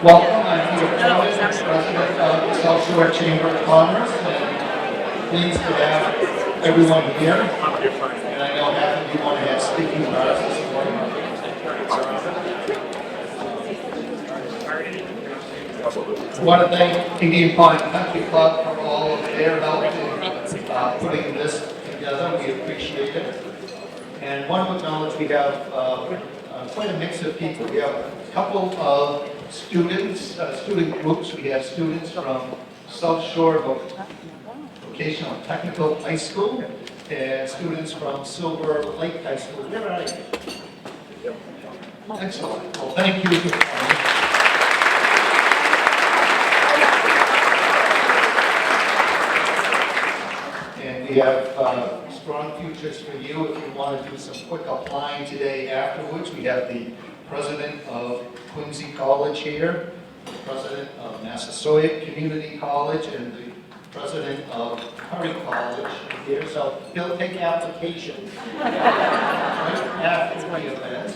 Welcome, I'm Peter Jones, President of the South Shore Chamber of Commerce, and pleased to have everyone here. And I know half of you want to have speaking parts this morning. I want to thank Indian Pond Country Club for all of their help in putting this together. We appreciate it. And want to acknowledge we have quite a mix of people. We have a couple of students, student groups. We have students from South Shore Vocational Technical High School and students from Silver Lake High School. Where are you? Excellent. Well, thank you for coming. And we have strong futures for you if you want to do some quick applying today afterwards. We have the president of Quincy College here, the president of Massasoit Community College, and the president of Curry College here. So he'll take applications right after the event,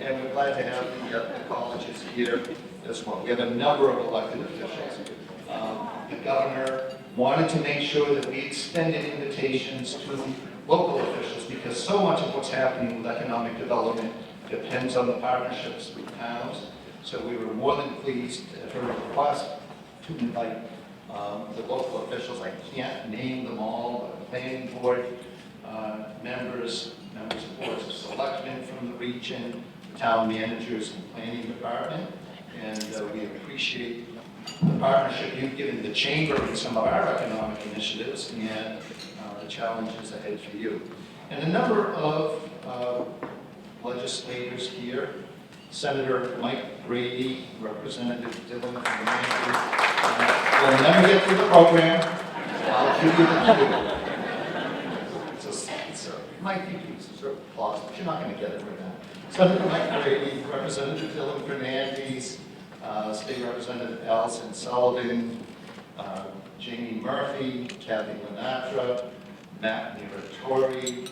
and we're glad to have the colleges here as well. We have a number of elected officials. The governor wanted to make sure that we extended invitations to local officials because so much of what's happening with economic development depends on the partnerships with towns. So we were more than pleased at her request to invite the local officials. I can't name them all, but planning board members of boards of selectmen from the region, the town managers and planning department, and we appreciate the partnership you've given the chamber in some of our economic initiatives and the challenges ahead for you. And a number of legislators here, Senator Mike Brady, Representative Dylan from Manchester. We'll never get through the program. I'll give you the cue. It might be pieces or applause, but you're not going to get it right now. Senator Mike Brady, Representative Dylan Fernandez, State Representative Allison Sullivan, Jamie Murphy, Kathy Lenatra, Matt Muratori,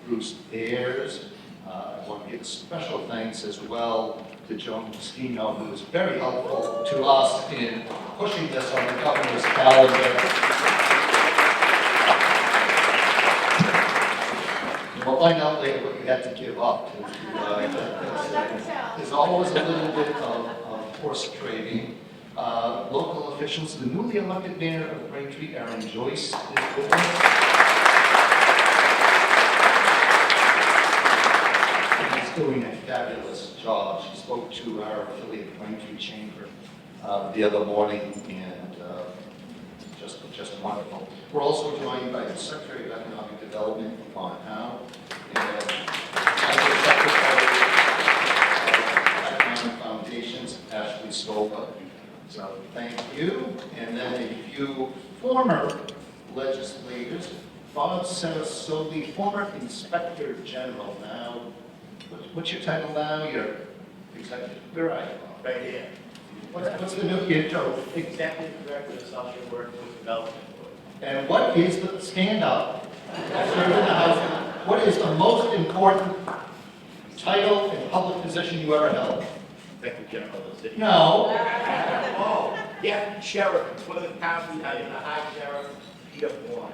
Bruce Ayers. I want to give a special thanks as well to Joan Mosquino, who was very helpful to us in pushing this on the governor's calendar. We'll find out later what you had to give up. There's always a little bit of horse trading. Local officials, the newly elected mayor of Braintree, Erin Joyce, is with us. Doing a fabulous job. She spoke to our affiliate Braintree Chamber the other morning, and just wonderful. We're also joined by the Secretary of Economic Development, Yvonne Howe, and Secretary of Economic Foundations, Ashley Stolba. So thank you. And then a few former legislators, Bob Sarasoli, former Inspector General now. What's your title now? You're executive. Where are you? Right here. What's the new kid, Joe? Executive Director of the South Shore Workforce Development Board. And what is the stand up? What is the most important title and public position you ever held? Executive General of the city. No. Oh, yeah, sheriff. One of the counties, the high sheriff, Peter Bourne.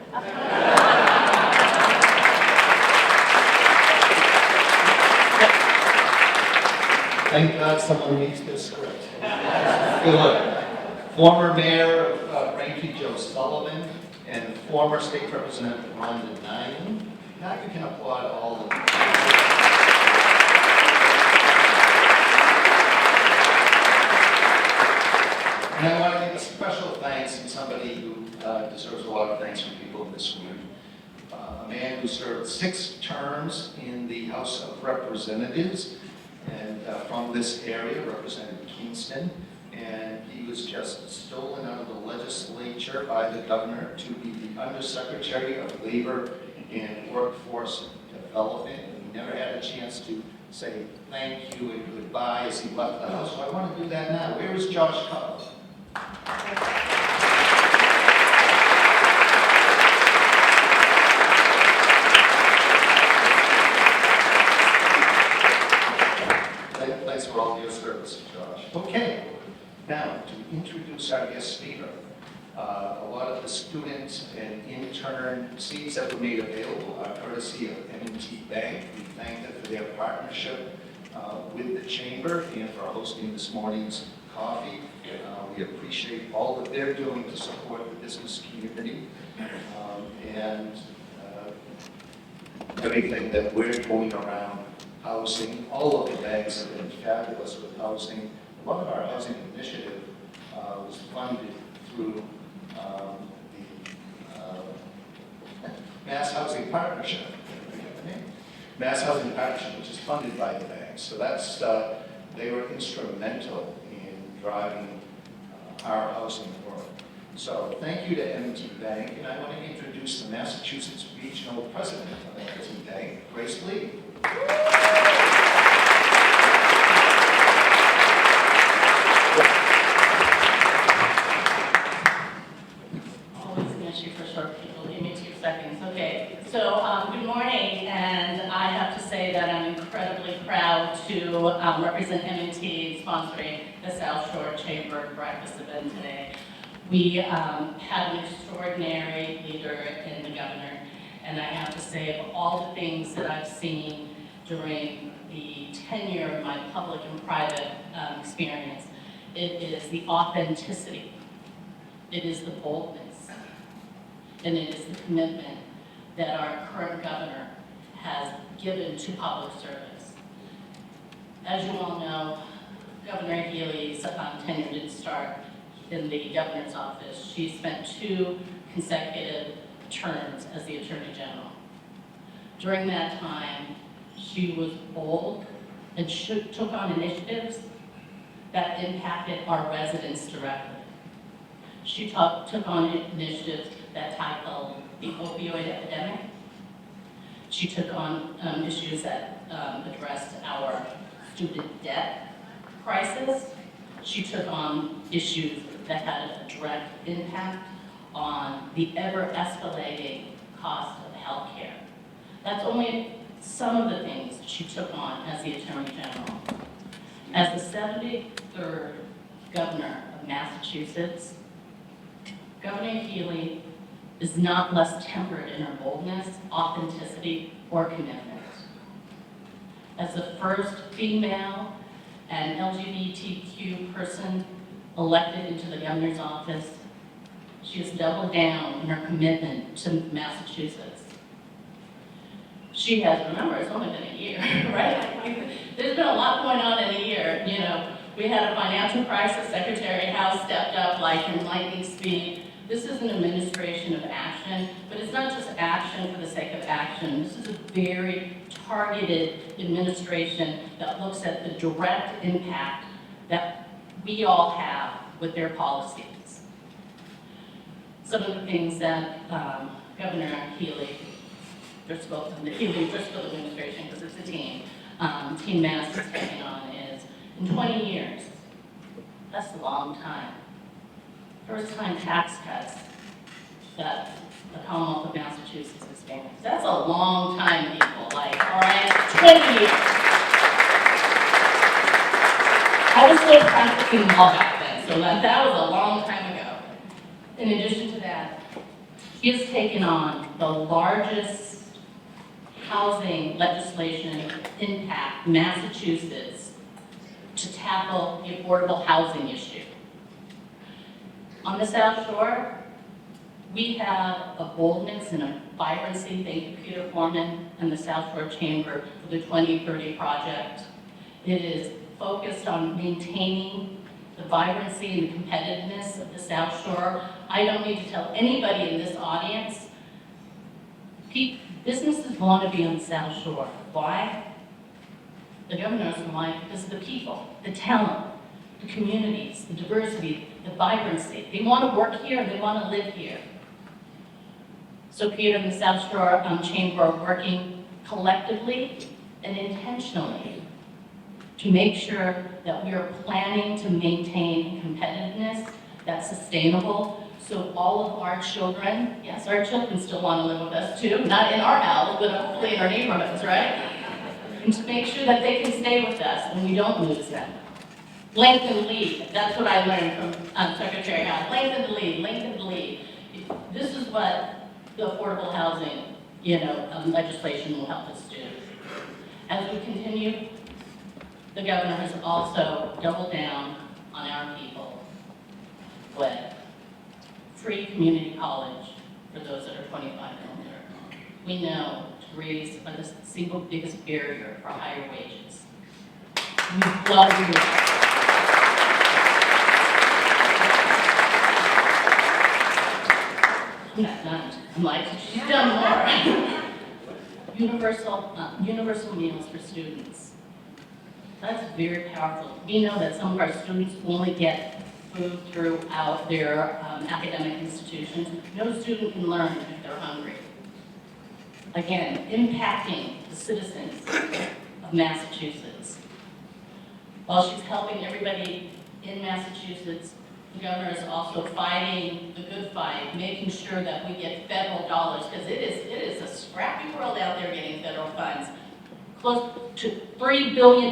Thank God someone reads this script. Good. Former Mayor of Braintree, Joe Sullivan, and former State Representative Rhonda Nyman. Now you can applaud all of them. And I want to give a special thanks to somebody who deserves a lot of thanks from people in this room. A man who served 6 terms in the House of Representatives, and from this area, represented Kingston, and he was just stolen out of the legislature by the governor to be the Undersecretary of Labor and Workforce Development. And he never had a chance to say thank you and goodbye as he left the House, so I want to do that now. Where is Josh Cutler? Thanks for all your service, Josh. Okay, Now, to introduce our guest speaker, a lot of the students and intern seats that were made available are courtesy of M&T Bank. We thank them for their partnership with the Chamber and for hosting this morning's coffee. We appreciate all that they're doing to support the business community and everything that we're doing around housing. All of the banks have been fabulous with housing. A lot of our housing initiative was funded through the Mass Housing Partnership. Mass Housing Partnership, which is funded by the banks. So that's, they were instrumental in driving our housing world. So thank you to M&T Bank, and I want to introduce the Massachusetts Regional President of M&T Bank, Grace Lee. Always an issue for short people. Give me 2 seconds. Okay. So good morning, and I have to say that I'm incredibly proud to represent M&T sponsoring the South Shore Chamber breakfast event today. We have an extraordinary leader in the governor, and I have to say, of all the things that I've seen during the tenure of my public and private experience, it is the authenticity, it is the boldness, and it is the commitment that our current governor has given to public service. As you all know, Governor Healey's tenure didn't start in the governor's office. She spent 2 consecutive terms as the Attorney General. During that time, she was bold and took on initiatives that impacted our residents directly. She took on initiatives that tackled the opioid epidemic. She took on issues that addressed our student debt crisis. She took on issues that had a direct impact on the ever-escalating cost of health care. That's only some of the things she took on as the Attorney General. As the 73rd governor of Massachusetts, Governor Healey is not less tempered in her boldness, authenticity, or commitment. As the first female and LGBTQ person elected into the governor's office, she has doubled down in her commitment to Massachusetts. She has, remember, it's only been a year, right? There's been a lot going on in a year. You know, we had a financial crisis, Secretary House stepped up like in lightning speed. This is an administration of action, but it's not just action for the sake of action. This is a very targeted administration that looks at the direct impact that we all have with their policies. Some of the things that Governor Healey, the Driscoll administration, because it's a team, Team Mass is taking on is, in 20 years, that's a long time. First-time tax cuts that the Commonwealth of Massachusetts experienced. That's a long time, people, like, all right, 20 years. I was still practicing law back then, so that was a long time ago. In addition to that, he has taken on the largest housing legislation impact in Massachusetts to tackle the affordable housing issue. On the South Shore, we have a boldness and a vibrancy, thank you Peter Foreman and the South Shore Chamber for the 2030 project. It is focused on maintaining the vibrancy and the competitiveness of the South Shore. I don't need to tell anybody in this audience, businesses want to be on the South Shore. Why? The governor's why? Because of the people, the talent, the communities, the diversity, the vibrancy. They want to work here, they want to live here. So Peter and the South Shore Chamber are working collectively and intentionally to make sure that we are planning to maintain competitiveness that's sustainable, so all of our children, yes, our children still want to live with us too, not in our house, but hopefully in our neighborhoods, right? And to make sure that they can stay with us and we don't lose them. Lengthen lead, that's what I learned from Secretary Howe. Lengthen the lead, lengthen the lead. This is what the affordable housing, legislation will help us do. As we continue, the governor has also doubled down on our people with free community college for those that are 25 and older. We know degrees are the single biggest barrier for higher wages. We love you. I'm not done. I'm like, she's done more. Universal meals for students. That's very powerful. We know that some of our students only get food throughout their academic institutions. No student can learn if they're hungry. Again, impacting the citizens of Massachusetts. While she's helping everybody in Massachusetts, the governor is also fighting the good fight, making sure that we get federal dollars, because it is a scrappy world out there getting federal funds. Close to $3 billion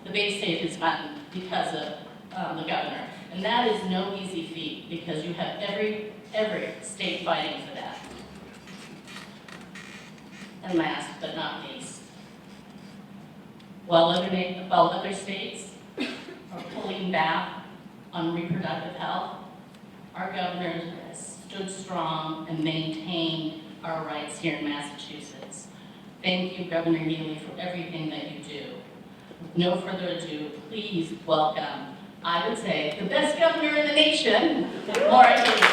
the Bay State has gotten because of the governor. And that is no easy feat, because you have every state fighting for that. And last but not least, while other states are pulling back on reproductive health, our governor has stood strong and maintained our rights here in Massachusetts. Thank you, Governor Healey, for everything that you do. With no further ado, please welcome, I would say, the best governor in the nation, Maura Healey.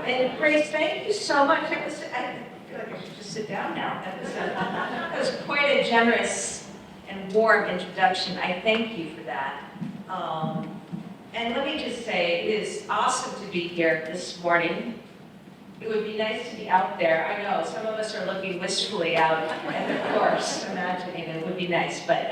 And Grace, thank you so much. I feel like I should just sit down now. That was quite a generous and warm introduction. I thank you for that. And let me just say, it is awesome to be here this morning. It would be nice to be out there. I know some of us are looking wistfully out at the course, imagining it would be nice. But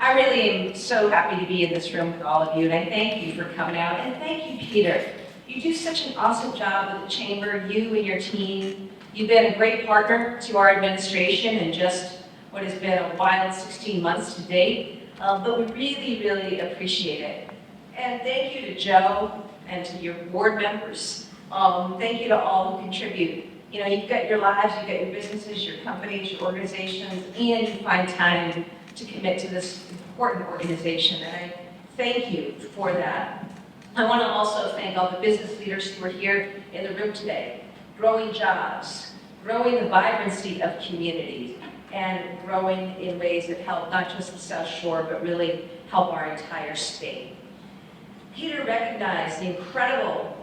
I really am so happy to be in this room with all of you, and I thank you for coming out. And thank you, Peter. You do such an awesome job with the chamber, you and your team. You've been a great partner to our administration in just what has been a wild 16 months to date, but we really, really appreciate it. And thank you to Joe and to your board members. Thank you to all who contribute. You know, you've got your lives, you've got your businesses, your companies, your organizations, and you find time to commit to this important organization, and I thank you for that. I want to also thank all the business leaders who are here in the room today. Growing jobs, growing the vibrancy of communities, and growing in ways that help not just the South Shore, but really help our entire state. Peter recognized the incredible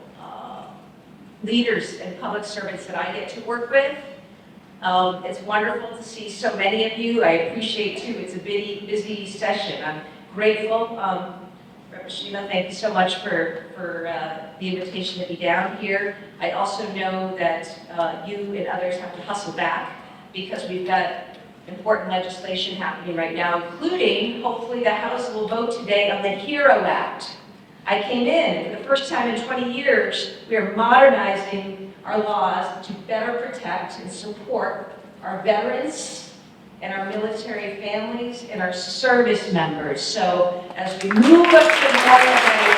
leaders and public servants that I get to work with. It's wonderful to see so many of you. I appreciate too, it's a busy session. I'm grateful. Shima, thank you so much for the invitation to be down here. I also know that you and others have to hustle back because we've got important legislation happening right now, including, hopefully, the House will vote today on the HERO Act. I came in, for the first time in 20 years, we are modernizing our laws to better protect and support our veterans and our military families and our service members. So as we move up to Memorial Day,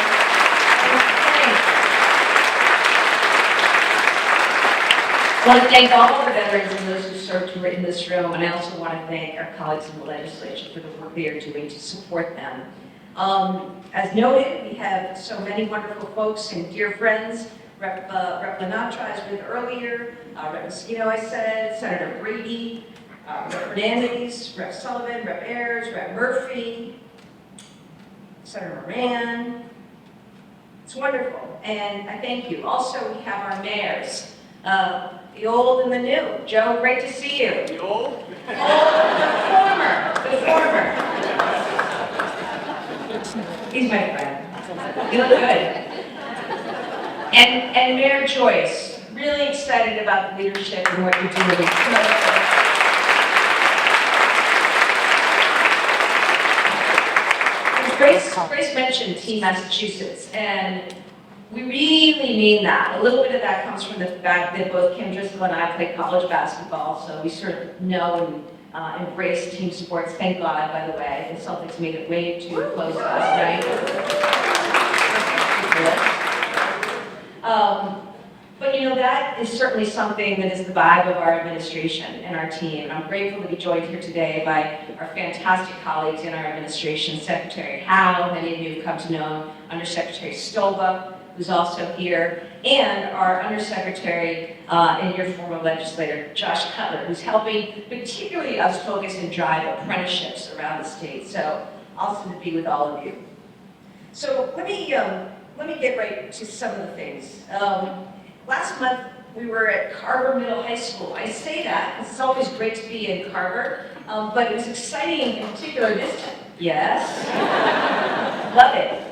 I want to thank all the veterans and those who served who are in this room, and I also want to thank our colleagues in the legislature for the work they are doing to support them. As noted, we have so many wonderful folks and dear friends. Rep. Lenatra, as with earlier, Rep. Mosquito, I said, Senator Brady, Rep. Hernandez, Rep. Sullivan, Rep. Ayers, Rep. Murphy, Senator Moran. It's wonderful, and I thank you. Also, we have our mayors, the old and the new. Joe, great to see you. The old? The former. He's my friend. You look good. And Mayor Joyce, really excited about the leadership and what you're doing. Grace mentioned Team Massachusetts, and we really mean that. A little bit of that comes from the fact that both Kim Driscoll and I played college basketball, so we sort of know and embrace team sports. Thank God, by the way. And Celtics made it way too close last night. But you know, that is certainly something that is the vibe of our administration and our team. And I'm grateful to be joined here today by our fantastic colleagues in our administration, Secretary Howe, many of you have come to know, Undersecretary Stolba, who's also here, and our Undersecretary and your former legislator, Josh Cutler, who's helping particularly us focus and drive apprenticeships around the state. So awesome to be with all of you. So let me get right to some of the things. Last month, we were at Carver Middle High School. I say that because it's always great to be in Carver, but it was exciting in particular this time. Yes? Love it.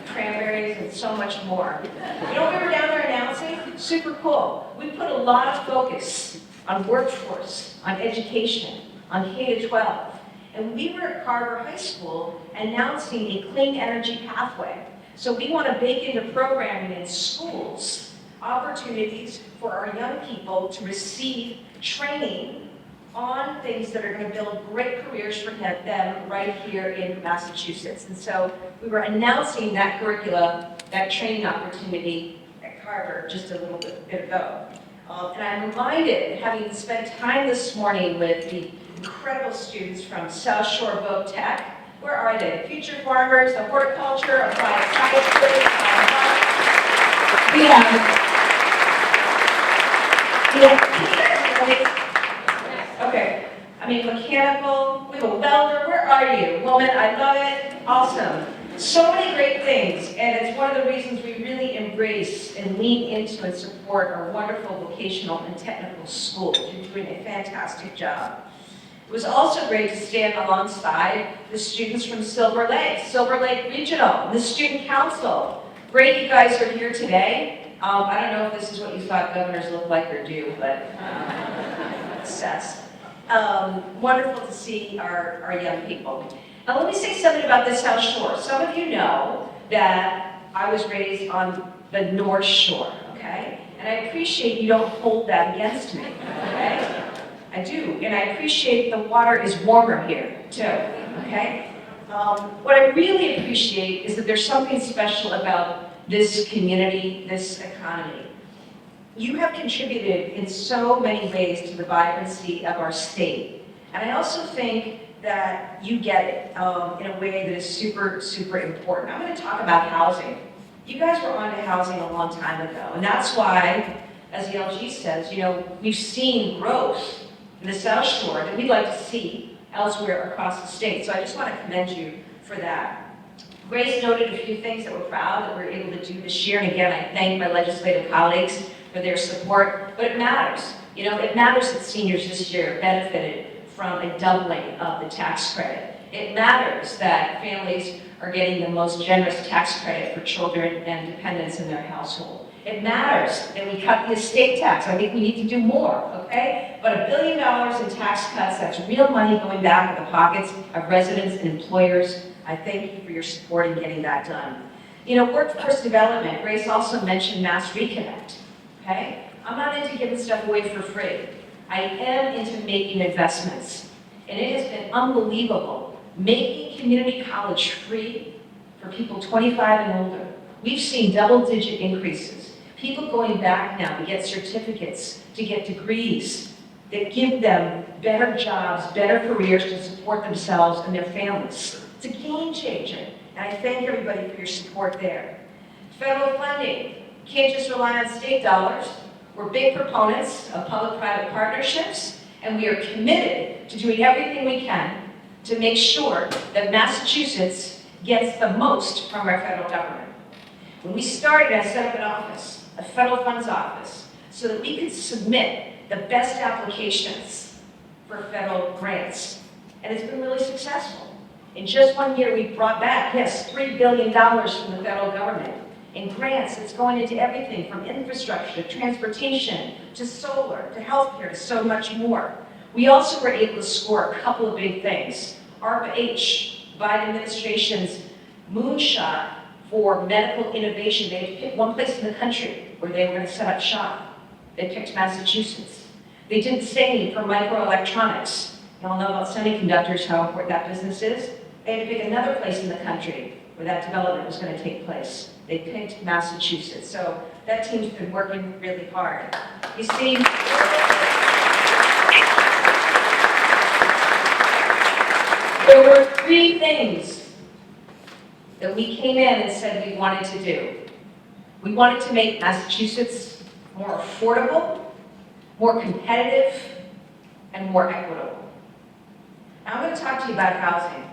Cranberries and so much more. You know what we were down there announcing? Super cool. We put a lot of focus on workforce, on education, on K-12. And we were at Carver High School announcing a clean energy pathway. So we want to bake into programming in schools opportunities for our young people to receive training on things that are going to build great careers for them right here in Massachusetts. And so we were announcing that curricula, that training opportunity at Carver just a little bit ago. And I'm reminded, having spent time this morning with the incredible students from South Shore Voc Tech. Where are they? The future farmers, the horticulture, applied sciences. Okay, I mean mechanical, we have a welder, where are you? Woman, I love it, awesome. So many great things, and it's one of the reasons we really embrace and lean into and support our wonderful vocational and technical schools. You're doing a fantastic job. It was also great to stand alongside the students from Silver Lake Regional, the Student Council. Great you guys are here today. I don't know if this is what you thought governors look like or do, but assess. Wonderful to see our young people. Now let me say something about the South Shore. Some of you know that I was raised on the North Shore, okay? And I appreciate you don't hold that against me, okay? I do, and I appreciate the water is warmer here, too, okay? What I really appreciate is that there's something special about this community, this economy. You have contributed in so many ways to the vibrancy of our state. And I also think that you get it in a way that is super, super important. I'm going to talk about housing. You guys were on to housing a long time ago, and that's why, as the LG says, you know, we've seen growth in the South Shore that we'd like to see elsewhere across the state. So I just want to commend you for that. Grace noted a few things that we're proud that we're able to do this year, and again, I thank my legislative colleagues for their support, but it matters. You know, it matters that seniors this year benefited from a doubling of the tax credit. It matters that families are getting the most generous tax credit for children and dependents in their household. It matters that we cut the estate tax. I think we need to do more, okay? But $1 billion in tax cuts, that's real money going back in the pockets of residents and employers. I thank you for your support in getting that done. You know, workforce development, Grace also mentioned Mass Reconnect, okay? I'm not into giving stuff away for free. I am into making investments. And it has been unbelievable, making community college free for people 25 and older. We've seen double-digit increases. People going back now to get certificates, to get degrees that give them better jobs, better careers to support themselves and their families. It's a game changer, and I thank everybody for your support there. Federal funding. Can't just rely on state dollars. We're big proponents of public-private partnerships, and we are committed to doing everything we can to make sure that Massachusetts gets the most from our federal government. When we started, I set up an office, a federal funds office, so that we could submit the best applications for federal grants. And it's been really successful. In just 1 year, we brought back, yes, $3 billion from the federal government. In grants, it's going into everything from infrastructure, to transportation, to solar, to healthcare, to so much more. We also were able to score a couple of big things. ARPA-H, Biden administration's moonshot for medical innovation. They had to pick one place in the country where they were going to set up shop. They picked Massachusetts. They did the same for microelectronics. You all know about semiconductors, how important that business is. They had to pick another place in the country where that development was going to take place. They picked Massachusetts. So that team's been working really hard. You see, there were 3 things that we came in and said we wanted to do. We wanted to make Massachusetts more affordable, more competitive, and more equitable. Now I'm going to talk to you about housing.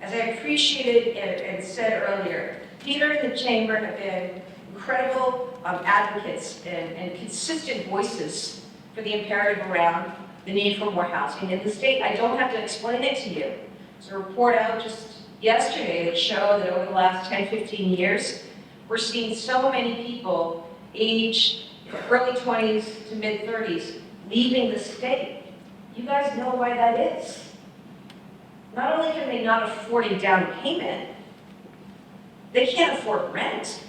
As I appreciated and said earlier, Peter and the Chamber have been incredible advocates and consistent voices for the imperative around the need for more housing in the state. I don't have to explain it to you. There's a report out just yesterday that showed that over the last 10, 15 years, we're seeing so many people aged early 20s to mid 30s leaving the state. You guys know why that is. Not only can they not afford a down payment, they can't afford rent.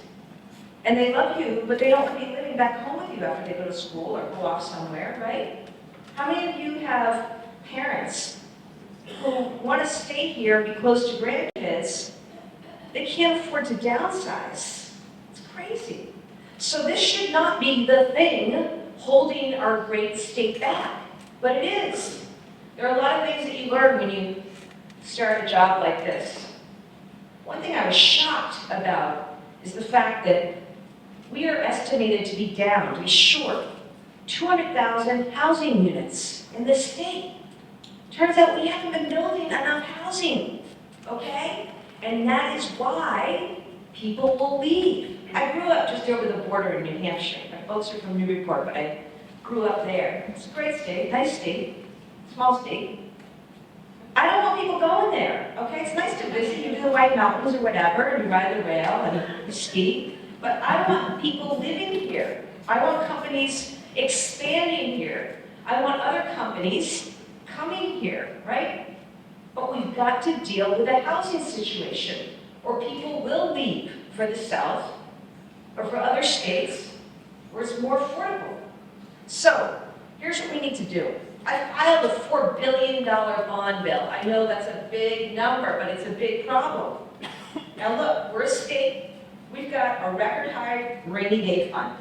And they love you, but they don't want to be living back home with you after they go to school or go off somewhere, right? How many of you have parents who want to stay here, be close to grandkids? They can't afford to downsize. It's crazy. So this should not be the thing holding our great state back, but it is. There are a lot of things that you learn when you start a job like this. One thing I was shocked about is the fact that we are estimated to be down, to be short, 200,000 housing units in this state. Turns out we haven't been building enough housing, okay? And that is why people will leave. I grew up just over the border in New Hampshire. My folks are from Newburyport, but I grew up there. It's a great state, nice state, small state. I don't want people going there, okay? It's nice to visit, you do the White Mountains or whatever, and you ride the rail and you ski, but I want people living here. I want companies expanding here. I want other companies coming here, right? But we've got to deal with the housing situation, or people will leave for the South or for other states where it's more affordable. So, here's what we need to do. I filed a $4 billion bond bill. I know that's a big number, but it's a big problem. Now look, we're a state. We've got a record high rainy day fund.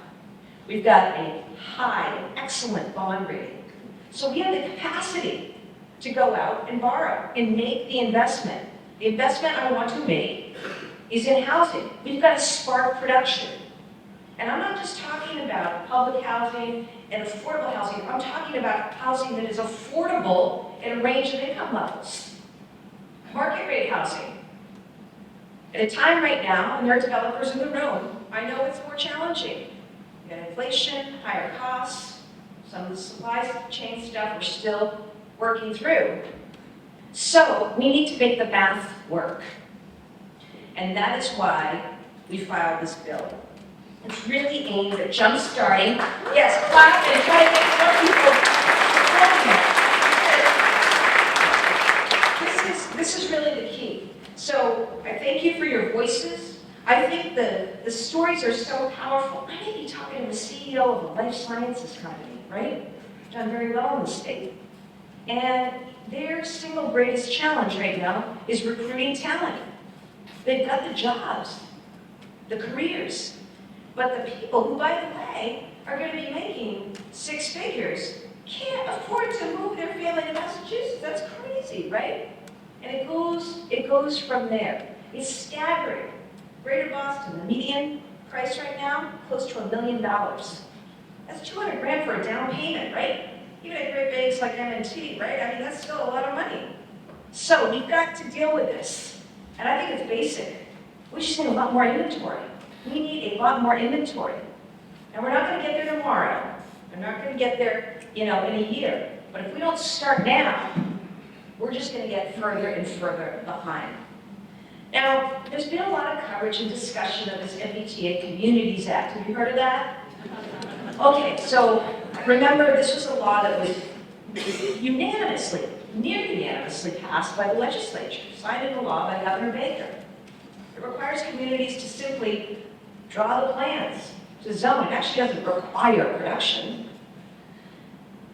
We've got a high, excellent bond rating. So we have the capacity to go out and borrow and make the investment. The investment I want to make is in housing. We've got to spark production. And I'm not just talking about public housing and affordable housing. I'm talking about housing that is affordable in a range of income levels. Market rate housing. At a time right now, and there are developers in the room, I know it's more challenging. You got inflation, higher costs, some of the supply chain stuff we're still working through. So we need to make the math work. And that is why we filed this bill. It's really aimed at jump-starting. Yes, clap and try to get more people. This is really the key. So I thank you for your voices. I think the stories are so powerful. I may be talking to the CEO of a life sciences company, right? Done very well in the state. And their single greatest challenge right now is recruiting talent. They've got the jobs, the careers. But the people who, by the way, are going to be making 6 figures can't afford to move their family to Massachusetts. That's crazy, right? And it goes from there. It's staggering. Greater Boston, the median price right now, close to $1 million. That's 200 grand for a down payment, right? Even at great banks like M&T, right? I mean, that's still a lot of money. So we've got to deal with this. And I think it's basic. We just need a lot more inventory. We need a lot more inventory. And we're not going to get there tomorrow. We're not going to get there, in a year. But if we don't start now, we're just going to get further and further behind. Now, there's been a lot of coverage and discussion of this MBTA Communities Act. Have you heard of that? Okay, so remember, this was a law that was near unanimously passed by the legislature, signed into law by Governor Baker. It requires communities to simply draw the plans to zone. It actually doesn't require production,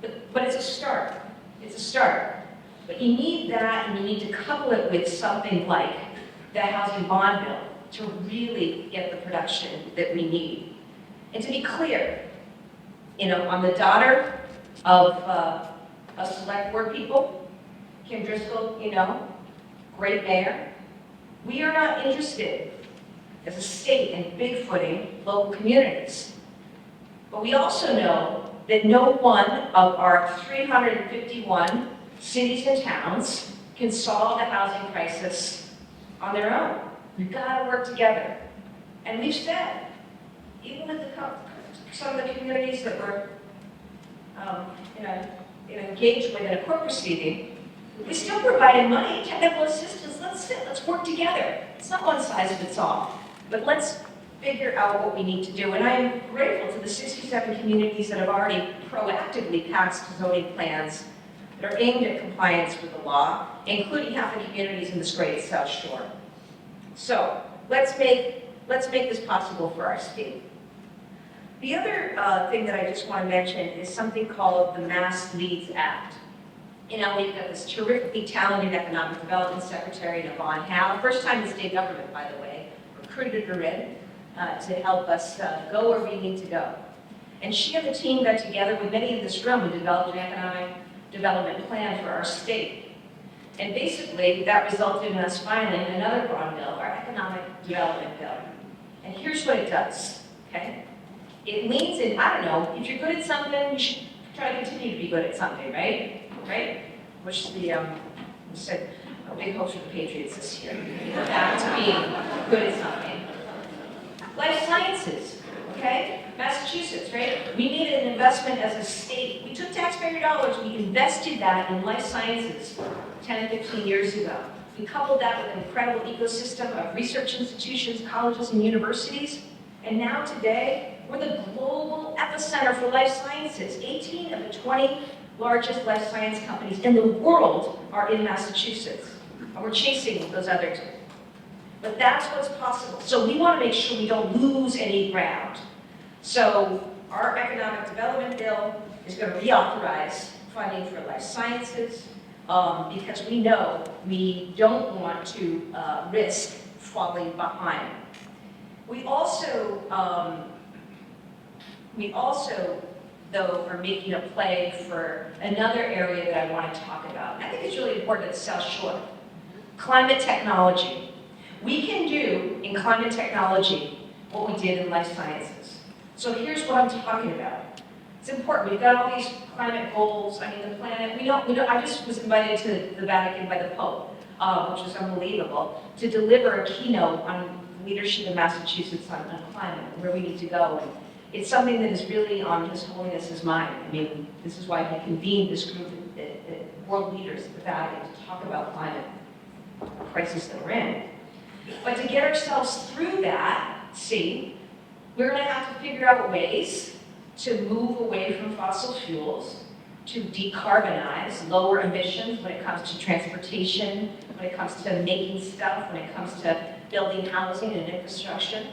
but it's a start. It's a start. But you need that, and you need to couple it with something like the housing bond bill to really get the production that we need. And to be clear, I'm the daughter of select board people, Kim Driscoll, great mayor. We are not interested as a state in bigfooting local communities. But we also know that no one of our 351 cities and towns can solve the housing crisis on their own. We've got to work together. And we've said, even with some of the communities that we're engaged with in a court proceeding, we still provided money, technical assistance. Let's work together. It's not one size fits all, but let's figure out what we need to do. And I am grateful to the 67 communities that have already proactively passed zoning plans that are aimed at compliance with the law, including half the communities in this great South Shore. So let's make this possible for our state. The other thing that I just want to mention is something called the Mass Leads Act. We've got this terrifically talented economic development secretary, Yvonne Howe, first time in state government, by the way, recruited her in to help us go where we need to go. And she and the team got together with many in this room and developed an economic development plan for our state. And basically, that resulted in us filing another bond bill, our economic development bill. And here's what it does, okay? It leans in, I don't know, if you're good at something, you should try to continue to be good at something, right? Right? Which said, a big hope for the Patriots this year. Back to being good at something. Life sciences, okay? Massachusetts, right? We needed an investment as a state. We took taxpayer dollars, we invested that in life sciences 10, 15 years ago. We coupled that with an incredible ecosystem of research institutions, colleges, and universities. And now today, we're the global epicenter for life sciences. 18 of the 20 largest life science companies in the world are in Massachusetts. And we're chasing those other two. But that's what's possible. So we want to make sure we don't lose any ground. So our economic development bill is going to reauthorize funding for life sciences because we know we don't want to risk falling behind. We also, though, are making a play for another area that I want to talk about. I think it's really important at the South Shore. Climate technology. We can do in climate technology what we did in life sciences. So here's what I'm talking about. It's important. We've got all these climate goals. I mean, the planet. We don't. I just was invited to the Vatican by the Pope, which was unbelievable, to deliver a keynote on leadership in Massachusetts on climate and where we need to go. And it's something that is really on His Holiness's mind. I mean, this is why he convened this group of world leaders at the Vatican to talk about climate crisis that we're in. But to get ourselves through that, we're going to have to figure out ways to move away from fossil fuels, to decarbonize, lower emissions when it comes to transportation, when it comes to making stuff, when it comes to building housing and infrastructure.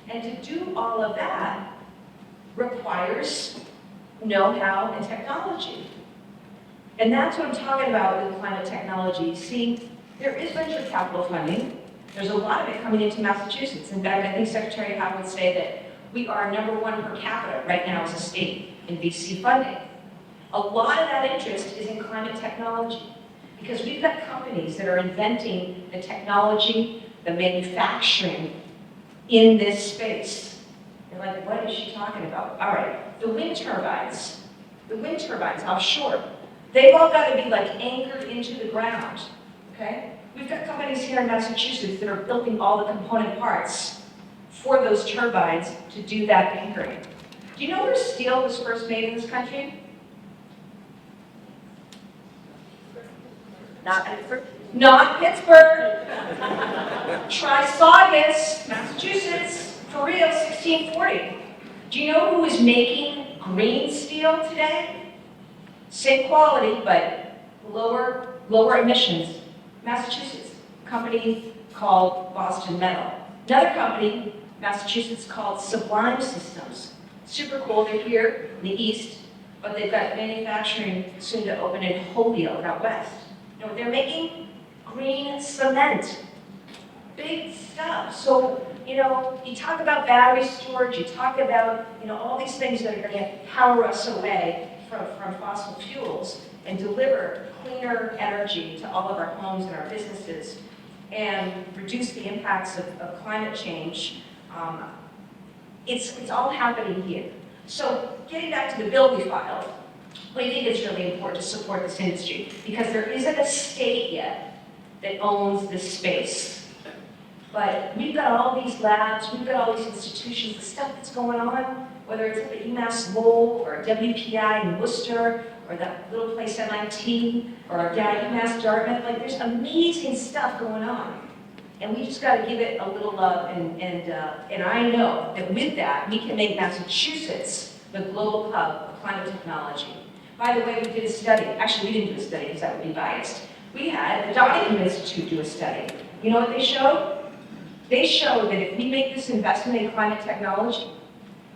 And to do all of that requires know-how and technology. And that's what I'm talking about with climate technology. See, there is venture capital funding. There's a lot of it coming into Massachusetts. In fact, I think Secretary Howe would say that we are #1 per capita right now as a state in VC funding. A lot of that interest is in climate technology because we've got companies that are inventing the technology, the manufacturing in this space. You're like, what is she talking about? All right, the wind turbines offshore, they've all got to be like anchored into the ground, okay? We've got companies here in Massachusetts that are building all the component parts for those turbines to do that anchoring. Do you know where steel was first made in this country? Not Pittsburgh. Not Pittsburgh. Try Saugus, Massachusetts, for real, 1640. Do you know who is making green steel today? Same quality, but lower emissions. Massachusetts, company called Boston Metal. Another company, Massachusetts, called Sublime Systems. Super cool, they're here in the east, but they've got manufacturing soon to open in Holyoke out west. You know what they're making? Green cement. Big stuff. So, you know, you talk about battery storage, you talk about, you know, all these things that are going to power us away from fossil fuels and deliver cleaner energy to all of our homes and our businesses and reduce the impacts of climate change. It's all happening here. So getting back to the bill we filed, we think it's really important to support this industry because there isn't a state yet that owns this space. But we've got all these labs, we've got all these institutions, the stuff that's going on, whether it's at the UMass Lowell or WPI in Worcester or that little place MIT or down at UMass Dartmouth, like there's amazing stuff going on. And we just got to give it a little love, and I know that with that, we can make Massachusetts the global hub of climate technology. By the way, we did a study. Actually, we didn't do a study because that would be biased. We had the Donahue Institute do a study. You know what they showed? They showed that if we make this investment in climate technology,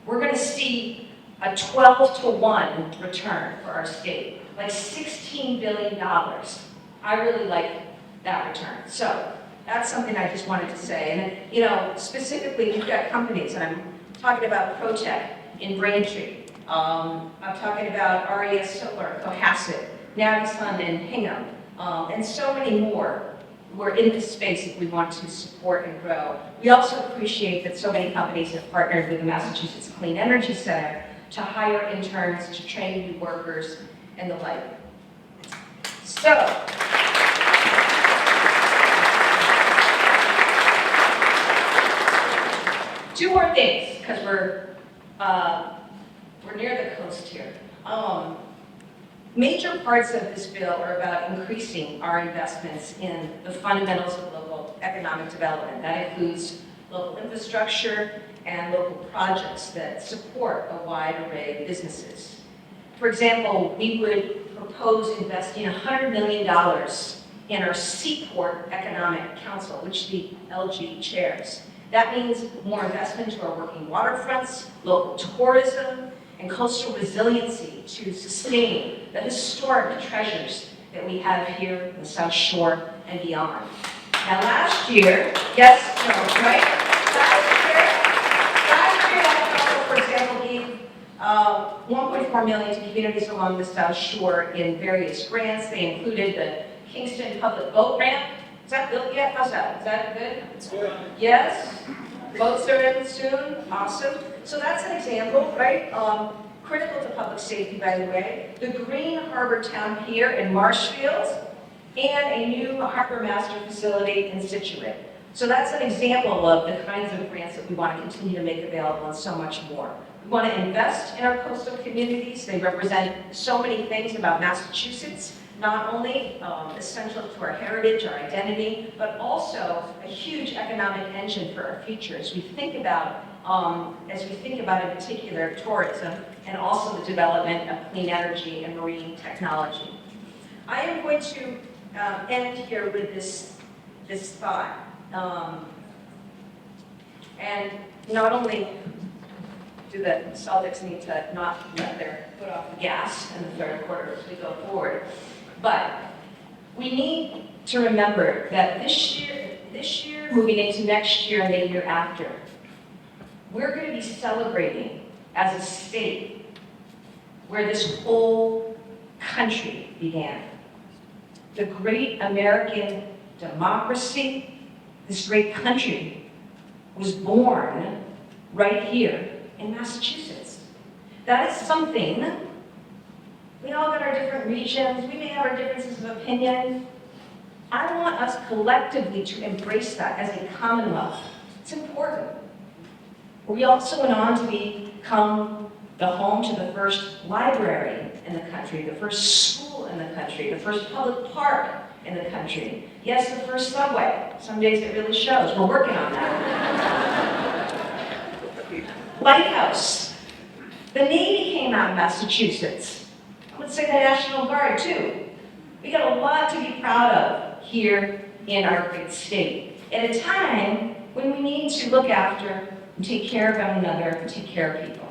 we're going to see a 12-to-1 return for our state, like $16 billion. I really like that return. So that's something I just wanted to say. And, you know, specifically, we've got companies, and I'm talking about Protech in Braintree. I'm talking about RES Solar, Cohasset, Navisun in Hingham, and so many more. We're in this space if we want to support and grow. We also appreciate that so many companies have partnered with the Massachusetts Clean Energy Center to hire interns, to train new workers, and the like. So, two more things, because we're near the coast here. Major parts of this bill are about increasing our investments in the fundamentals of local economic development. That includes local infrastructure and local projects that support a wide array of businesses. For example, we would propose investing $100 million in our Seaport Economic Council, which the LG chairs. That means more investment to our working waterfronts, local tourism, and coastal resiliency to sustain the historic treasures that we have here in the South Shore and beyond. Now last year, yes, no, right? Last year, that council, for example, gave $1.4 million to communities along the South Shore in various grants. They included the Kingston Public Boat Ramp. Is that built yet? How's that? Is that good? It's good. Yes? Boats are in soon? Awesome. So that's an example, right? Critical to public safety, by the way. The Green Harbor Town Pier in Marshfield, and a new harbor master facility in Situate. So that's an example of the kinds of grants that we want to continue to make available and so much more. We want to invest in our coastal communities. They represent so many things about Massachusetts, not only essential to our heritage, our identity, but also a huge economic engine for our future as we think about in particular tourism and also the development of clean energy and marine technology. I am going to end here with this thought. And not only do the Celtics need to not let their foot off the gas in the third quarter as we go forward, but we need to remember that this year, moving into next year and the year after, we're going to be celebrating as a state where this whole country began. The great American democracy, this great country, was born right here in Massachusetts. That is something. We all got our different regions, we may have our differences of opinion. I want us collectively to embrace that as a commonwealth. It's important. We also went on to become the home to the first library in the country, the first school in the country, the first public park in the country. Yes, the first subway. Some days it really shows. We're working on that. Lighthouse. The Navy came out of Massachusetts. I would say the National Guard, too. We got a lot to be proud of here in our great state. at a time when we need to look after and take care of one another and take care of people.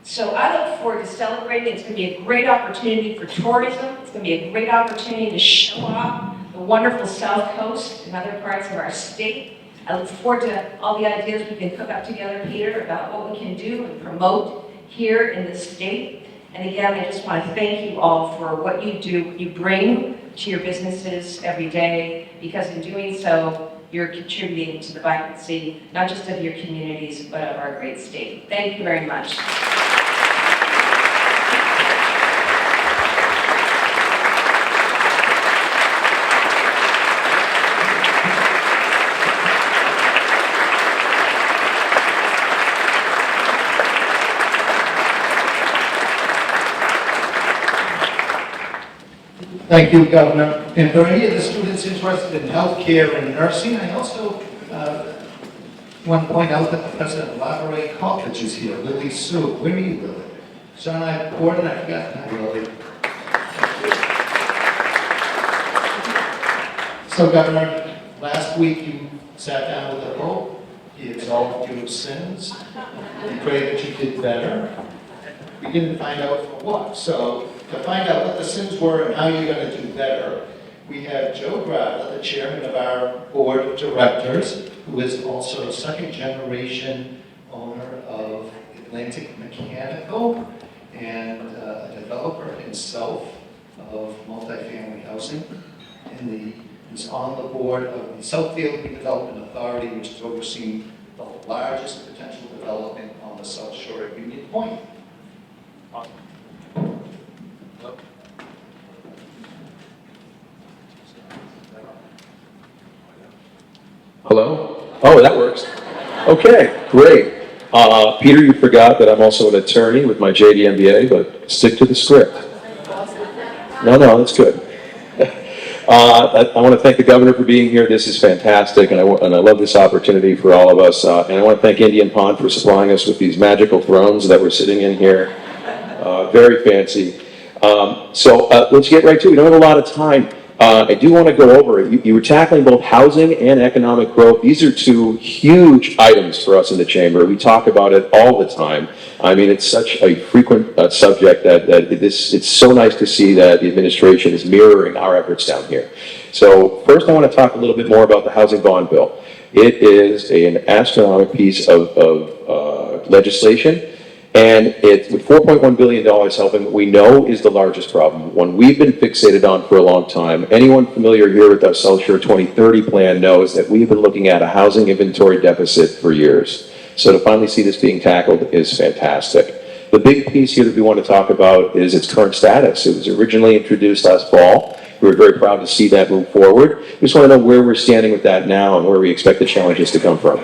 So I look forward to celebrating. It's going to be a great opportunity for tourism. It's going to be a great opportunity to show off the wonderful South Coast and other parts of our state. I look forward to all the ideas we can cook up together, Peter, about what we can do and promote here in the state. And again, I just want to thank you all for what you do, what you bring to your businesses every day, because in doing so, you're contributing to the vibrancy, not just of your communities, but of our great state. Thank you very much. Thank you, Governor. And for any of the students interested in healthcare and nursing, I also want to point out that the president of Library College is here, Lily Sue. Where are you, Lily? Sean, I poured and I forgot. Hi, Lily. So, Governor, last week you sat down with the Pope. He absolved you of sins. We pray that you did better. We didn't find out for what. So, to find out what the sins were and how you're going to do better, we have Joe Grata, the chairman of our board of directors, who is also a second-generation owner of Atlantic Mechanical and a developer himself of multifamily housing. And he's on the board of the Southfield Redevelopment Authority, which is overseeing the largest potential development on the South Shore of Union Point. Awesome. Hello? Oh, that works. Okay, great. Peter, you forgot that I'm also an attorney with my JD MBA, but stick to the script. No, that's good. I want to thank the governor for being here. This is fantastic, and I love this opportunity for all of us. And I want to thank Indian Pond for supplying us with these magical thrones that we're sitting in here. Very fancy. So let's get right to it. We don't have a lot of time. I do want to go over it. You were tackling both housing and economic growth. These are two huge items for us in the chamber. We talk about it all the time. I mean, it's such a frequent subject that it's so nice to see that the administration is mirroring our efforts down here. So first I want to talk a little bit more about the housing bond bill. It is an astronomical piece of legislation. And it's with $4.1 billion helping what we know is the largest problem, one we've been fixated on for a long time. Anyone familiar here with our South Shore 2030 plan knows that we've been looking at a housing inventory deficit for years. So to finally see this being tackled is fantastic. The big piece here that we want to talk about is its current status. It was originally introduced last fall. We were very proud to see that move forward. We just want to know where we're standing with that now and where we expect the challenges to come from.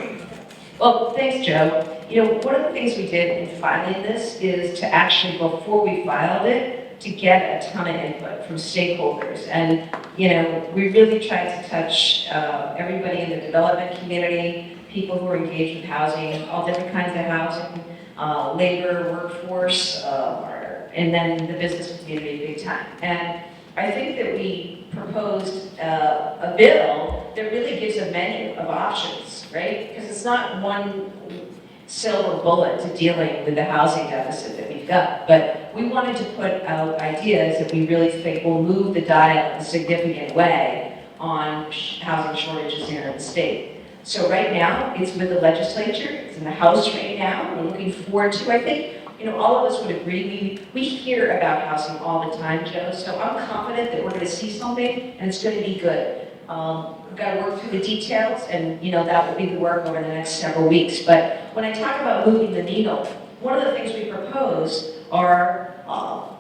Well, thanks, Joe. You know, one of the things we did in filing this is to actually, before we filed it, to get a ton of input from stakeholders. And, you know, we really tried to touch everybody in the development community, people who are engaged with housing, all different kinds of housing, labor, workforce, and then the business community big time. And I think that we proposed a bill that really gives a menu of options, right? Because it's not one silver bullet to dealing with the housing deficit that we've got. But we wanted to put out ideas that we really think will move the dial in a significant way on housing shortages here in the state. So right now, it's with the legislature, it's in the House right now. We're looking forward to, I think, you know, all of us would agree, we hear about housing all the time, Joe, so I'm confident that we're going to see something and it's going to be good. We've got to work through the details, and you know that will be the work over the next several weeks. But when I talk about moving the needle, one of the things we propose are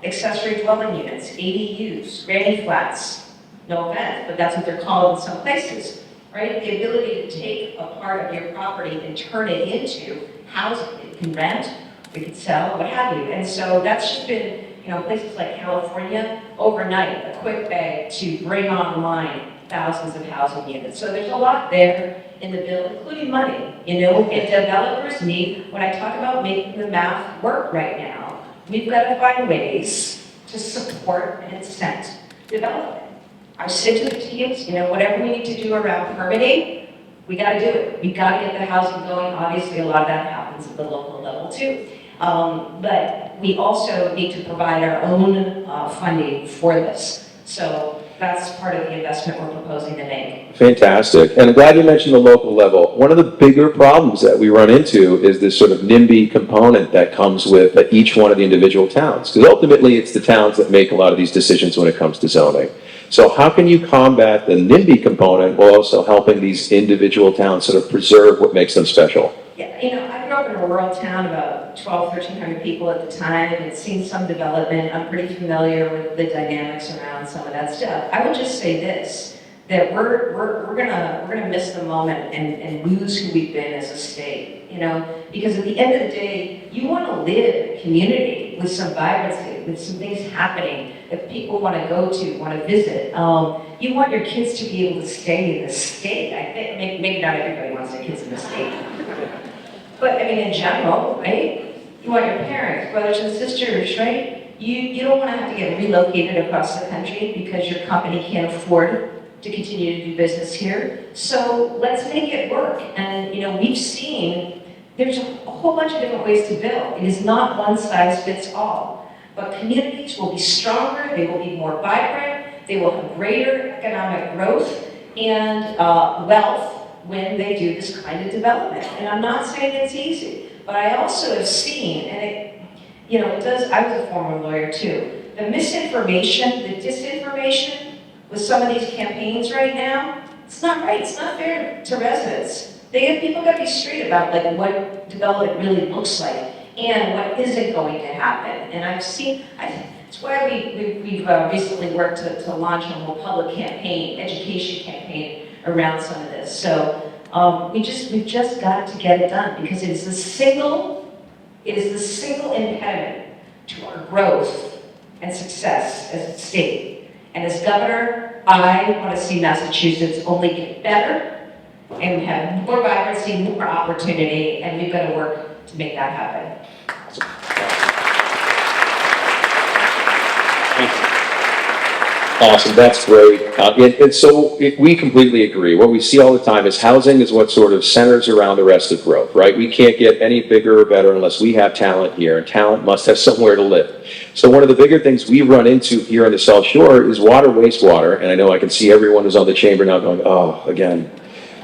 accessory dwelling units, ADUs, granny flats. No offense, but that's what they're called in some places, right? The ability to take a part of your property and turn it into housing. You can rent, we can sell, what have you. And so that's just been, you know, places like California, overnight, a quick bag to bring online thousands of housing units. So there's a lot there in the bill, including money, you know, and developers need, when I talk about making the math work right now, we've got to find ways to support and incent development. Our city teams, you know, whatever we need to do around permitting, We gotta do it. We gotta get the housing going. Obviously, a lot of that happens at the local level too. But we also need to provide our own funding for this. So that's part of the investment we're proposing to make. Fantastic. And I'm glad you mentioned the local level. One of the bigger problems that we run into is this sort of NIMBY component that comes with each one of the individual towns. Because ultimately, it's the towns that make a lot of these decisions when it comes to zoning. So how can you combat the NIMBY component while also helping these individual towns sort of preserve what makes them special? Yeah, you know, I grew up in a rural town, about 1,300 people at the time, and seen some development. I'm pretty familiar with the dynamics around some of that stuff. I would just say this, that we're gonna miss the moment and lose who we've been as a state, you know? Because at the end of the day, you wanna live in a community with some vibrancy, with some things happening that people wanna go to, wanna visit. You want your kids to be able to stay in the state. I think, maybe not everybody wants their kids in the state. But I mean, in general, right? You want your parents, brothers and sisters, right? You don't want to have to get relocated across the country because your company can't afford to continue to do business here. So let's make it work. And you know, we've seen there's a whole bunch of different ways to build. It is not one size fits all. But communities will be stronger, they will be more vibrant, they will have greater economic growth and wealth when they do this kind of development. And I'm not saying it's easy, but I also have seen, and it, you know, it does, I was a former lawyer too, the misinformation, the disinformation with some of these campaigns right now, it's not right, it's not fair to residents. People gotta be straight about like what development really looks like and what isn't going to happen. And I've seen, it's why we've recently worked to launch a more public campaign, education campaign around some of this. So we've just got to get it done because it is the single impediment to our growth and success as a state. And as governor, I want to see Massachusetts only get better and have more vibrancy, more opportunity, and we've got to work to make that happen. Awesome, that's great. And so we completely agree. What we see all the time is housing is what sort of centers around the rest of growth, right? We can't get any bigger or better unless we have talent here, and talent must have somewhere to live. So one of the bigger things we run into here in the South Shore is water, wastewater, and I know I can see everyone who's on the chamber now going, oh, again.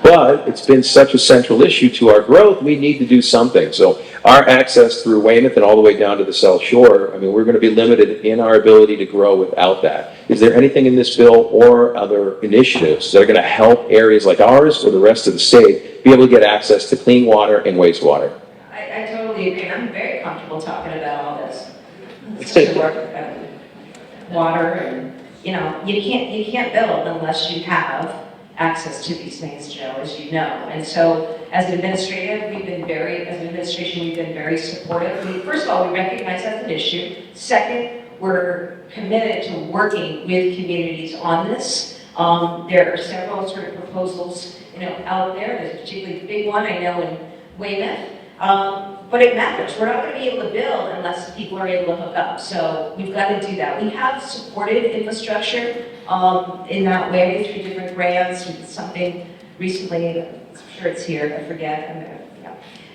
But it's been such a central issue to our growth, we need to do something. So our access through Weymouth and all the way down to the South Shore, I mean, we're going to be limited in our ability to grow without that. Is there anything in this bill or other initiatives that are going to help areas like ours or the rest of the state be able to get access to clean water and wastewater? I totally agree. I'm very comfortable talking about all this. Water and, you know, you can't build unless you have access to these things, Joe, as you know. And so as an administration, we've been very supportive. First of all, we recognize that's an issue. Second, we're committed to working with communities on this. There are several sort of proposals, you know, out there. There's a particularly big one I know in Weymouth. But it matters. We're not going to be able to build unless people are able to hook up. So we've got to do that. We have supported infrastructure in that way through different grants. We did something recently. I'm sure it's here. I forget.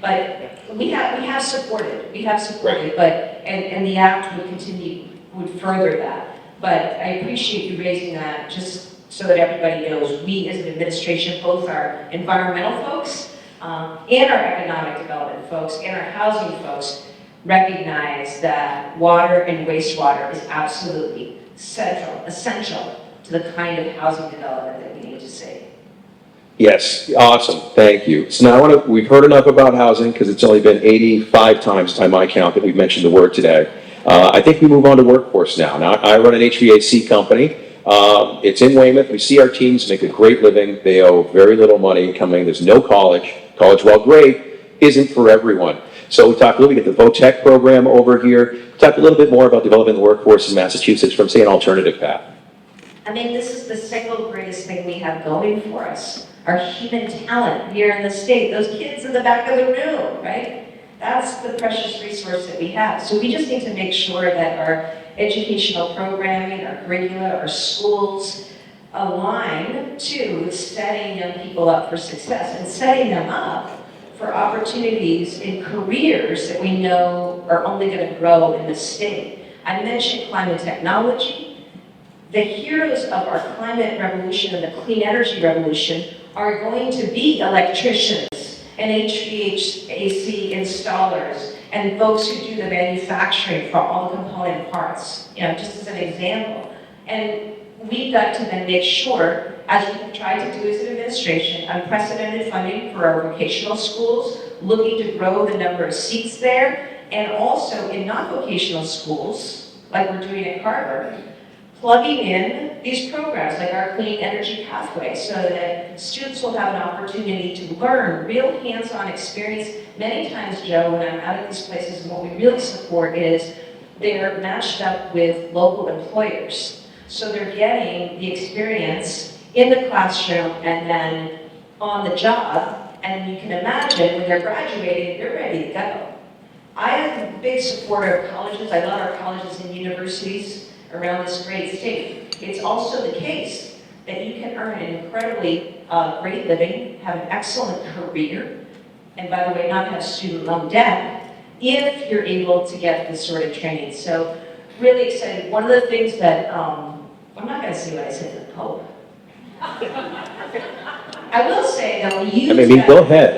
But we have supported. Right. But and the act would further that. But I appreciate you raising that just so that everybody knows we as an administration, both our environmental folks and our economic development folks and our housing folks recognize that water and wastewater is absolutely essential to the kind of housing development that we need to see. Yes, awesome, thank you. So now we've heard enough about housing because it's only been 85 times by my count that we've mentioned the word today. I think we move on to workforce now. Now, I run an HVAC company. It's in Weymouth. We see our teams make a great living. They owe very little money coming. There's no college. College, while great, isn't for everyone. So we talked a little bit about the VOTEC program over here. We talked a little bit more about developing the workforce in Massachusetts from, say, an alternative path. I mean, this is the single greatest thing we have going for us. Our human talent here in the state. Those kids in the back of the room, right? That's the precious resource that we have. So we just need to make sure that our educational programming, our curricula, our schools align to with setting young people up for success and setting them up for opportunities in careers that we know are only going to grow in the state. I mentioned climate technology. The heroes of our climate revolution and the clean energy revolution are going to be electricians and HVAC installers and folks who do the manufacturing for all the component parts, just as an example. And we've got to then make sure, as we've tried to do as an administration, unprecedented funding for our vocational schools, looking to grow the number of seats there, and also in non-vocational schools, like we're doing at Carver, plugging in these programs like our Clean Energy Pathway so that students will have an opportunity to learn real hands-on experience. Many times, Joe, when I'm out at these places, what we really support is they're matched up with local employers. So they're getting the experience in the classroom and then on the job, and you can imagine when they're graduating, they're ready to go. I am a big supporter of colleges. I love our colleges and universities around this great state. It's also the case that you can earn an incredibly great living, have an excellent career, and by the way, not have student loan debt, if you're able to get this sort of training. So really excited. One of the things that, I'm not going to say what I said to the Pope. I will say that we use Go ahead.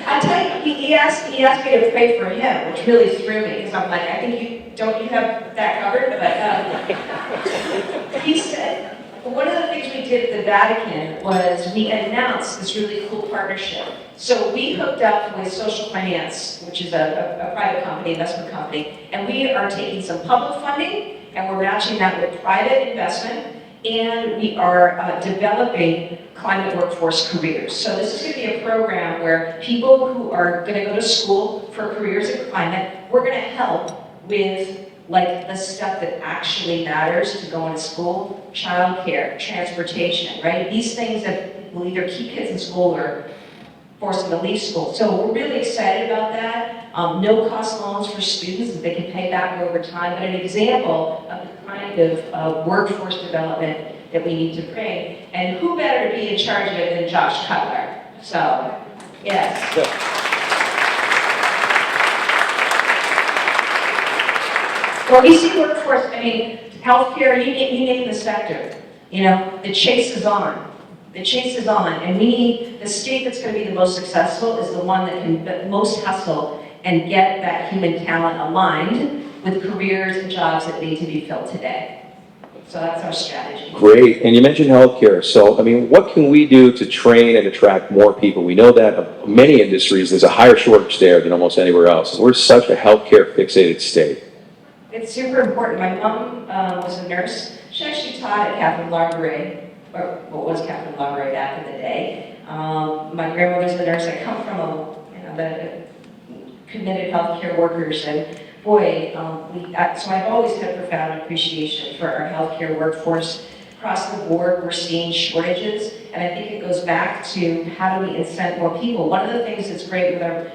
I tell you, he asked me to pray for him, which really threw me, because I'm like, I think you have that covered? But he said, one of the things we did at the Vatican was we announced this really cool partnership. So we hooked up with Social Finance, which is a private company, investment company, and we are taking some public funding, and we're matching that with private investment, and we are developing climate workforce careers. So this is going to be a program where people who are going to go to school for careers in climate, we're going to help with like the stuff that actually matters to go into school, childcare, transportation, right? These things that will either keep kids in school or force them to leave school. So we're really excited about that. No cost loans for students that they can pay back over time, but an example of the kind of workforce development that we need to bring. And who better to be in charge of it than Josh Cutler? So, yes. Good. Well, we see workforce, healthcare, you name the sector. The chase is on. The chase is on, and we need, the state that's going to be the most successful is the one that can most hustle and get that human talent aligned with careers and jobs that need to be filled today. So that's our strategy. Great. And you mentioned healthcare. So, what can we do to train and attract more people? We know that in many industries, there's a higher shortage there than almost anywhere else. We're such a healthcare fixated state. It's super important. My mom was a nurse. She actually taught at Catherine Labouré, or what was Catherine Labouré back in the day. My grandmother's a nurse. I come from the committed healthcare workers, and boy, so I've always had profound appreciation for our healthcare workforce. Across the board, we're seeing shortages, and I think it goes back to how do we incent more people. One of the things that's great with our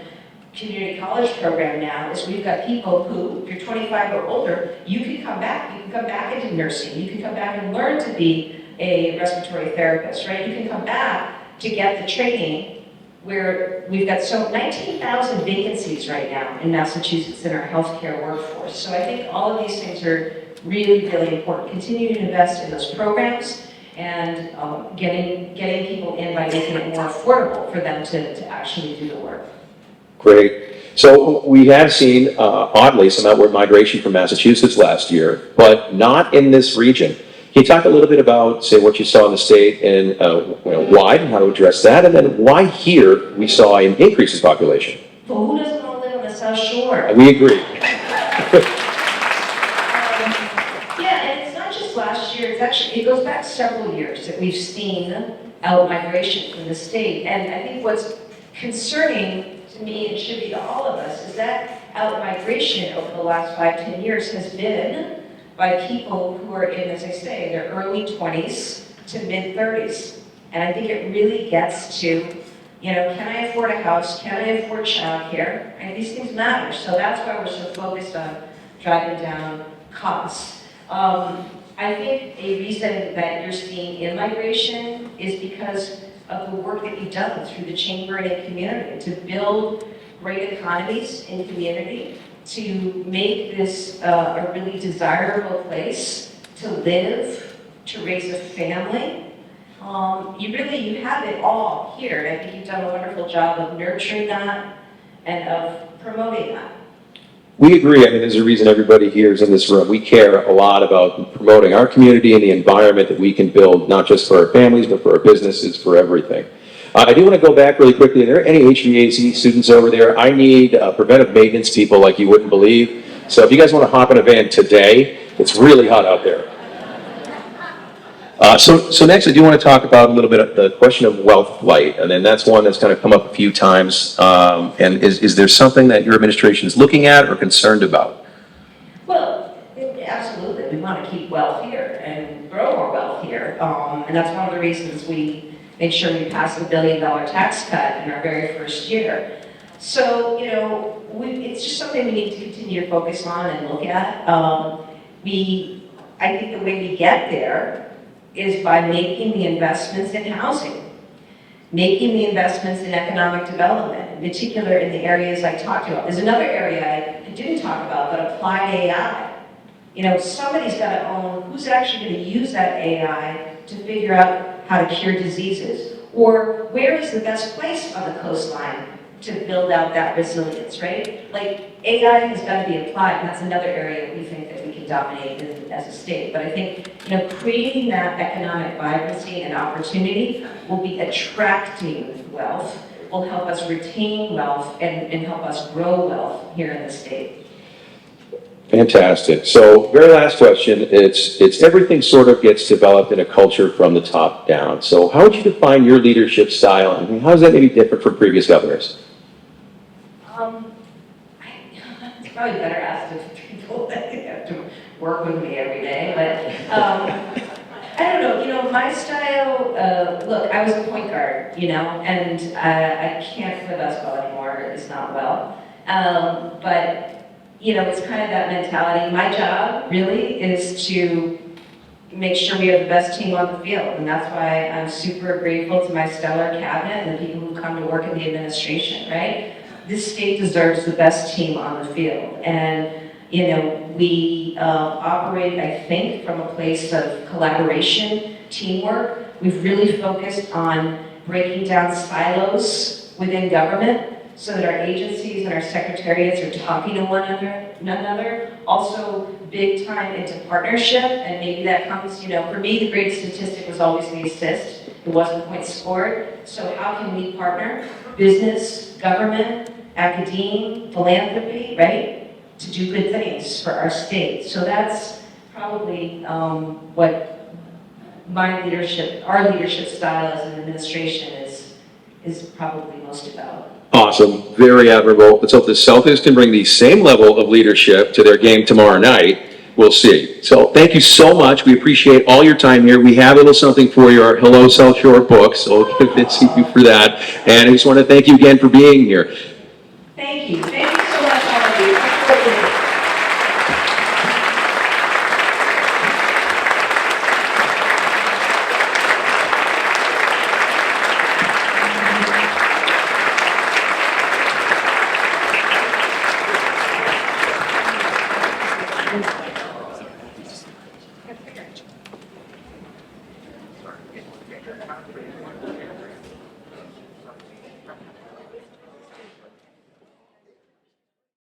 community college program now is we've got people who, if you're 25 or older, you can come back. You can come back into nursing. You can come back and learn to be a respiratory therapist, right? You can come back to get the training where we've got 19,000 vacancies right now in Massachusetts in our healthcare workforce. So I think all of these things are really, really important. Continue to invest in those programs and getting people in by making it more affordable for them to actually do the work. Great. So we have seen, oddly, some outward migration from Massachusetts last year, but not in this region. Can you talk a little bit about, say, what you saw in the state and why and how to address that, and then why here we saw an increase in population? Well, who doesn't want to live on the South Shore? We agree. Yeah, and it's not just last year. It goes back several years that we've seen out migration from the state. And I think what's concerning to me, and should be to all of us, is that out migration over the last 5-10 years has been by people who are in, as I say, their early 20s to mid 30s. And I think it really gets to, can I afford a house? Can I afford childcare? And these things matter. So that's why we're so focused on driving down costs. I think a reason that you're seeing in-migration is because of the work that you've done through the chamber and in community to build great economies in community, to make this a really desirable place to live, to raise a family. You have it all here, and I think you've done a wonderful job of nurturing that and of promoting that. We agree. I mean, there's a reason everybody here is in this room. We care a lot about promoting our community and the environment that we can build, not just for our families, but for our businesses, for everything. I do want to go back really quickly. Are there any HVAC students over there? I need preventive maintenance people like you wouldn't believe. So if you guys want to hop in a van today, it's really hot out there. So next, I do want to talk about a little bit of the question of wealth flight, and then that's one that's kind of come up a few times. And is there something that your administration is looking at or concerned about? Well, absolutely. We want to keep wealth here and grow more wealth here. And that's one of the reasons we made sure we passed the $1 billion tax cut in our very first year. So, it's just something we need to continue to focus on and look at. I think the way we get there is by making the investments in housing, making the investments in economic development, in particular in the areas I talked about. There's another area I didn't talk about, but applied AI. Somebody's got to own who's actually going to use that AI to figure out how to cure diseases, or where is the best place on the coastline to build out that resilience, right? Like, AI has got to be applied, and that's another area we think that we can dominate as a state. But I think, creating that economic vibrancy and opportunity will be attracting wealth, will help us retain wealth, and help us grow wealth here in the state. Fantastic. So, very last question. It's everything sort of gets developed in a culture from the top down. So, how would you define your leadership style, and how is that maybe different from previous governors? It's probably better asked of people that have to work with me every day, but I don't know. My style. Look, I was a point guard, and I can't play basketball anymore. It's not well, but. It's kind of that mentality. My job really is to make sure we have the best team on the field, and that's why I'm super grateful to my stellar cabinet and the people who come to work in the administration, right? This state deserves the best team on the field, and we operate, I think, from a place of collaboration, teamwork. We've really focused on breaking down silos within government, so that our agencies and our secretariats are talking to one another. Also, big time into partnership, and maybe that comes, for me, the greatest statistic was always the assist. It wasn't points scored. So how can we partner? Business, government, academia, philanthropy, right? To do good things for our state. So that's probably what our leadership style as an administration is probably most about. Awesome. Very admirable. Let's hope the Celtics can bring the same level of leadership to their game tomorrow night. We'll see. So thank you so much. We appreciate all your time here. We have a little something for you, our Hello South Shore book, so we'll convince you for that. And I just want to thank you again for being here. Thank you. Thank you so much, all of you.